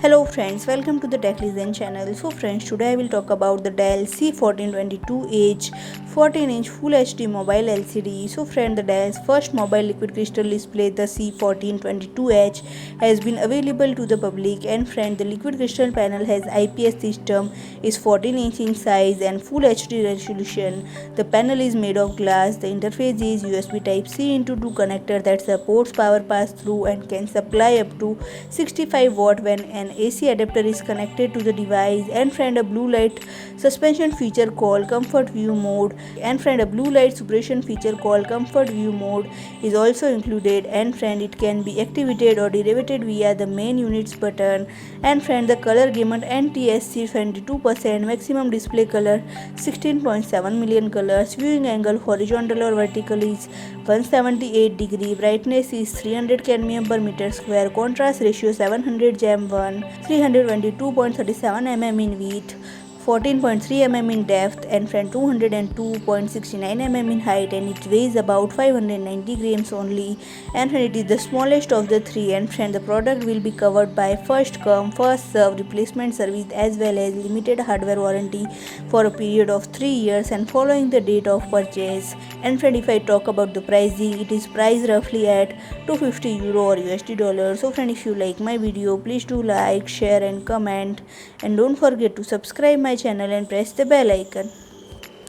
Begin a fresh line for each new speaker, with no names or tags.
Hello friends, welcome to the Tech Listen channel. So friends, today I will talk about the Dell C1422H 14-inch Full HD mobile LCD. So friend, the Dell's first mobile liquid crystal display, the C1422H, has been available to the public. And friend, the liquid crystal panel has IPS system, is 14-inch in size and Full HD resolution. The panel is made of glass. The interface is USB Type-C into 2 connector that supports power pass-through and can supply up to 65 watt when an AC adapter is connected to the device. And friend, a blue light suspension feature called Comfort View Mode, and friend, a blue light suppression feature called Comfort View Mode is also included. And friend, it can be activated or deactivated via the main units button. And friend, the color Gamut Ntsc 22%, maximum display color 16.7 million colors, viewing angle horizontal or vertical is 178 degree, brightness is 300 cadmium per meter square, contrast ratio 700 jam1, 322.37 mm in width, 14.3 mm in depth, and friend 202.69 mm in height, and it weighs about 590 grams only. And friend, it is the smallest of the three. And friend, the product will be covered by first come first serve replacement service as well as limited hardware warranty for a period of 3 years and following the date of purchase. And friend, if I talk about the pricing, it is priced roughly at €250 or USD. So friend, if you like my video, please do like, share and comment, and don't forget to subscribe my channel and press the bell icon.